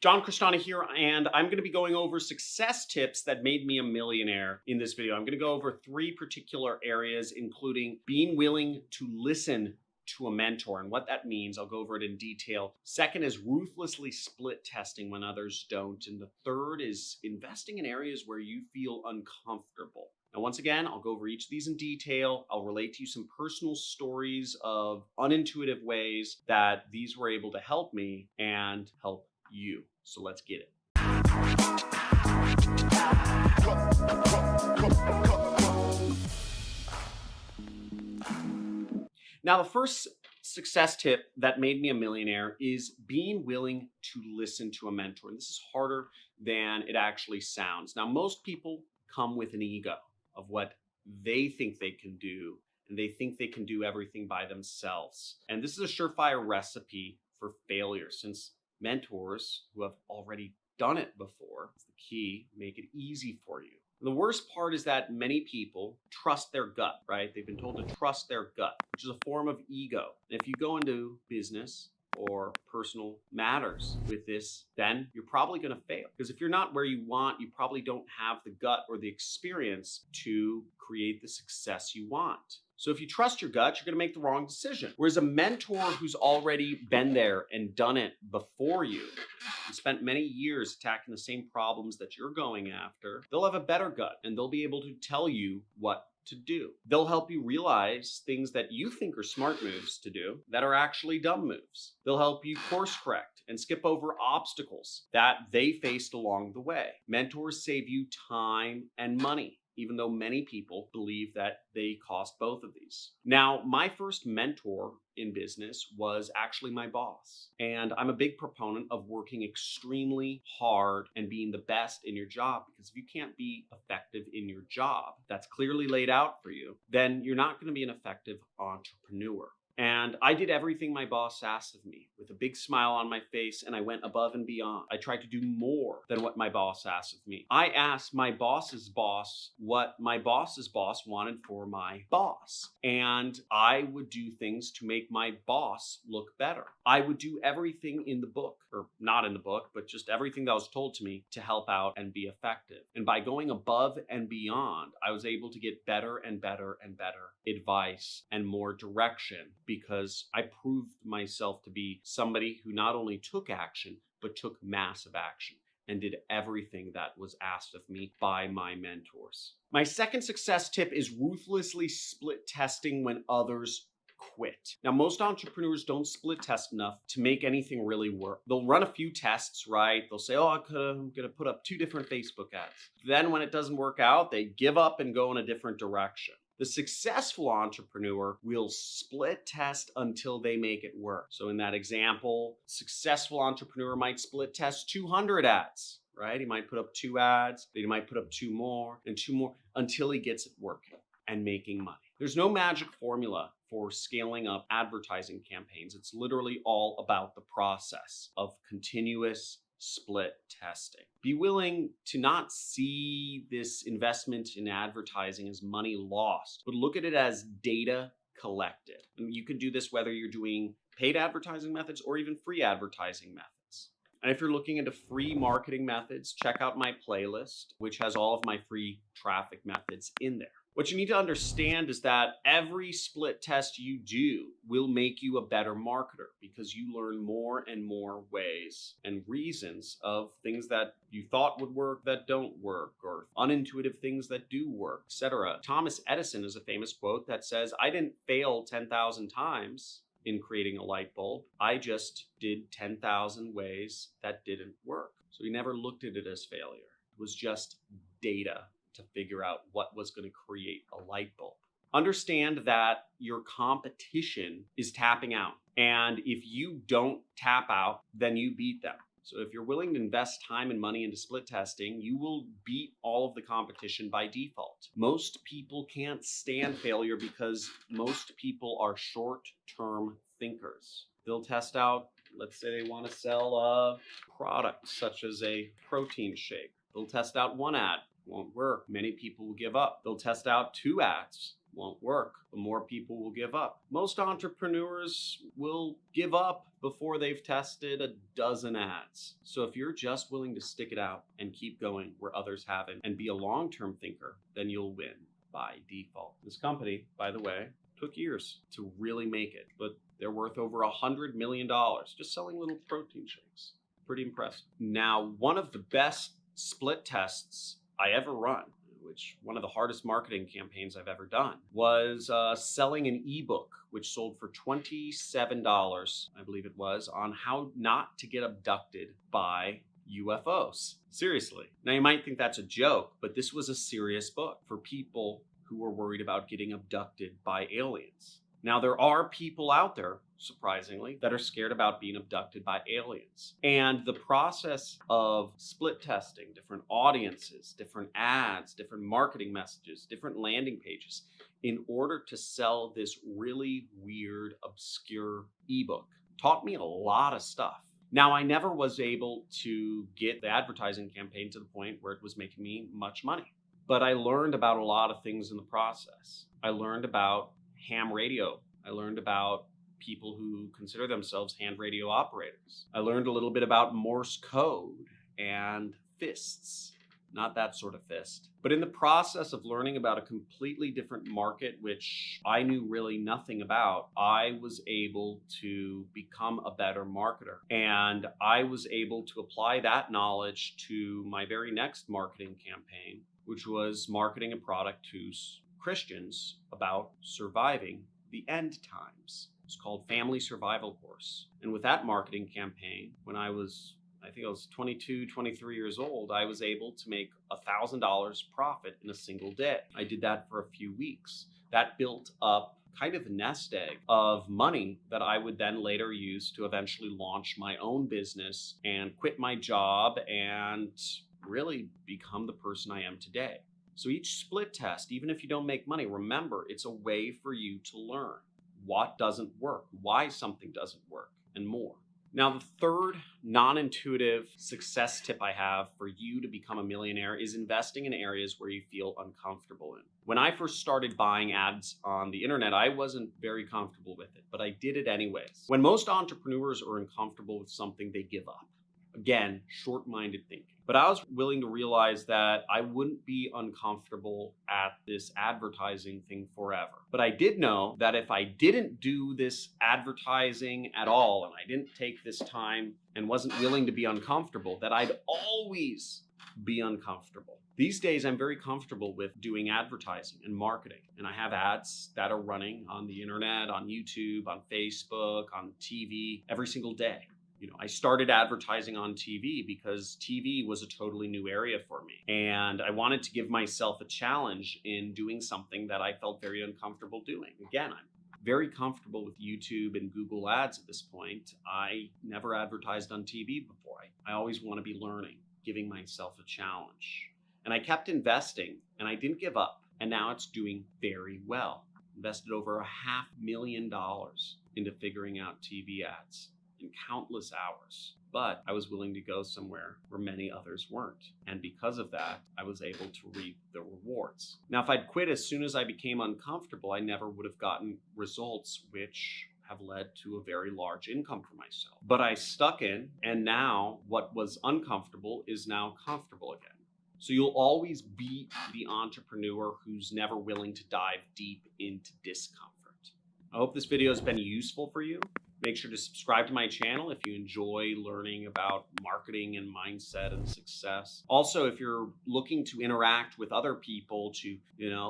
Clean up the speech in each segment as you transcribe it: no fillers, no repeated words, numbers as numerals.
John Cristani here, and I'm going to be going over success tips that made me a millionaire in this video. I'm going to go over 3 particular areas, including being willing to listen to a mentor and what that means. I'll go over it in detail. Second is ruthlessly split testing when others don't. And the third is investing in areas where you feel uncomfortable. Now, once again, I'll go over each of these in detail. I'll relate to you some personal stories of unintuitive ways that these were able to help me and help you. So let's get it. Now, the first success tip that made me a millionaire is being willing to listen to a mentor. And this is harder than it actually sounds. Now, most people come with an ego of what they think they can do, and they think they can do everything by themselves. And this is a surefire recipe for failure, since mentors who have already done it before, is the key, make it easy for you. And the worst part is that many people trust their gut, right? They've been told to trust their gut, which is a form of ego. And if you go into business or personal matters with this, then you're probably going to fail. Because if you're not where you want, you probably don't have the gut or the experience to create the success you want. So if you trust your gut, you're going to make the wrong decision. Whereas a mentor who's already been there and done it before you and spent many years attacking the same problems that you're going after, they'll have a better gut and they'll be able to tell you what to do. They'll help you realize things that you think are smart moves to do that are actually dumb moves. They'll help you course correct and skip over obstacles that they faced along the way. Mentors save you time and money, even though many people believe that they cost both of these. Now, my first mentor in business was actually my boss. And I'm a big proponent of working extremely hard and being the best in your job, because if you can't be effective in your job that's clearly laid out for you, then you're not going to be an effective entrepreneur. And I did everything my boss asked of me with a big smile on my face, and I went above and beyond. I tried to do more than what my boss asked of me. I asked my boss's boss what my boss's boss wanted for my boss. And I would do things to make my boss look better. I would do everything in the book, or not in the book, but just everything that was told to me to help out and be effective. And by going above and beyond, I was able to get better and better and better advice and more direction, because I proved myself to be somebody who not only took action, but took massive action and did everything that was asked of me by my mentors. My second success tip is ruthlessly split testing when others quit. Now, most entrepreneurs don't split test enough to make anything really work. They'll run a few tests, right? They'll say, I'm gonna put up 2 different Facebook ads. Then when it doesn't work out, they give up and go in a different direction. The successful entrepreneur will split test until they make it work. So in that example, successful entrepreneur might split test 200 ads, right? He might put up 2 ads, then he might put up 2 more and 2 more until he gets it working and making money. There's no magic formula for scaling up advertising campaigns. It's literally all about the process of continuous split testing. Be willing to not see this investment in advertising as money lost, but look at it as data collected. And you can do this whether you're doing paid advertising methods or even free advertising methods. And if you're looking into free marketing methods, check out my playlist, which has all of my free traffic methods in there. What you need to understand is that every split test you do will make you a better marketer, because you learn more and more ways and reasons of things that you thought would work that don't work, or unintuitive things that do work, etc. Thomas Edison has a famous quote that says, "I didn't fail 10,000 times in creating a light bulb. I just did 10,000 ways that didn't work." So he never looked at it as failure. It was just data to figure out what was going to create a light bulb. Understand that your competition is tapping out. And if you don't tap out, then you beat them. So if you're willing to invest time and money into split testing, you will beat all of the competition by default. Most people can't stand failure because most people are short-term thinkers. They'll test out, let's say they want to sell a product such as a protein shake. They'll test out 1 ad. Won't work. Many people will give up. They'll test out 2 ads. won't work. The more people will give up. Most entrepreneurs will give up before they've tested a dozen ads. So if you're just willing to stick it out and keep going where others haven't and be a long-term thinker, then you'll win by default. This company, by the way, took years to really make it, but they're worth over $100 million just selling little protein shakes. Pretty impressive. Now, one of the best split tests I ever run, which one of the hardest marketing campaigns I've ever done, was selling an ebook, which sold for $27, I believe it was, on how not to get abducted by UFOs. Seriously. Now, you might think that's a joke, but this was a serious book for people who were worried about getting abducted by aliens. Now, there are people out there, surprisingly, that are scared about being abducted by aliens. And the process of split testing different audiences, different ads, different marketing messages, different landing pages, in order to sell this really weird, obscure ebook, taught me a lot of stuff. Now, I never was able to get the advertising campaign to the point where it was making me much money. But I learned about a lot of things in the process. I learned about ham radio. I learned about people who consider themselves hand radio operators. I learned a little bit about Morse code and fists. Not that sort of fist. But in the process of learning about a completely different market, which I knew really nothing about, I was able to become a better marketer. And I was able to apply that knowledge to my very next marketing campaign, which was marketing a product to Christians about surviving the end times. It's called Family Survival Course. And with that marketing campaign, when I was 22, 23 years old, I was able to make $1,000 profit in a single day. I did that for a few weeks. That built up kind of a nest egg of money that I would then later use to eventually launch my own business and quit my job and really become the person I am today. So each split test, even if you don't make money, remember, it's a way for you to learn what doesn't work, why something doesn't work, and more. Now, the third non-intuitive success tip I have for you to become a millionaire is investing in areas where you feel uncomfortable in. When I first started buying ads on the internet, I wasn't very comfortable with it, but I did it anyways. When most entrepreneurs are uncomfortable with something, they give up. Again, short-minded thinking. But I was willing to realize that I wouldn't be uncomfortable at this advertising thing forever. But I did know that if I didn't do this advertising at all, and I didn't take this time and wasn't willing to be uncomfortable, that I'd always be uncomfortable. These days, I'm very comfortable with doing advertising and marketing. And I have ads that are running on the internet, on YouTube, on Facebook, on TV every single day. I started advertising on TV because TV was a totally new area for me. And I wanted to give myself a challenge in doing something that I felt very uncomfortable doing. Again, I'm very comfortable with YouTube and Google ads at this point. I never advertised on TV before. I always want to be learning, giving myself a challenge. And I kept investing and I didn't give up. And now it's doing very well. Invested over $500,000 into figuring out TV ads in countless hours, but I was willing to go somewhere where many others weren't. And because of that, I was able to reap the rewards. Now, if I'd quit as soon as I became uncomfortable, I never would have gotten results which have led to a very large income for myself. But I stuck in, and now what was uncomfortable is now comfortable again. So you'll always be the entrepreneur who's never willing to dive deep into discomfort. I hope this video has been useful for you. Make sure to subscribe to my channel if you enjoy learning about marketing and mindset and success. Also, if you're looking to interact with other people to,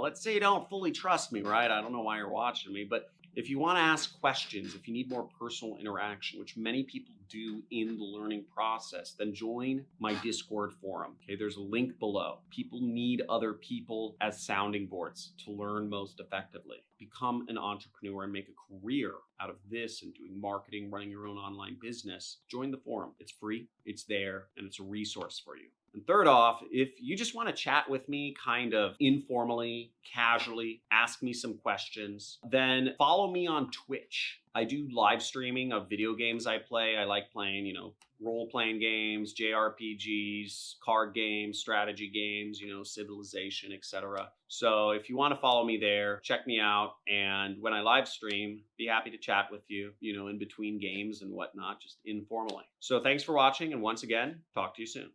let's say you don't fully trust me, right? I don't know why you're watching me, but if you want to ask questions, if you need more personal interaction, which many people do in the learning process, then join my Discord forum. Okay, there's a link below. People need other people as sounding boards to learn most effectively. Become an entrepreneur and make a career out of this and doing marketing, running your own online business. Join the forum. It's free, it's there, and it's a resource for you. And third off, if you just want to chat with me kind of informally, casually, ask me some questions, then follow me on Twitch. I do live streaming of video games I play. I like playing, role-playing games, JRPGs, card games, strategy games, Civilization, etc. So if you want to follow me there, check me out. And when I live stream, be happy to chat with you, in between games and whatnot, just informally. So thanks for watching. And once again, talk to you soon.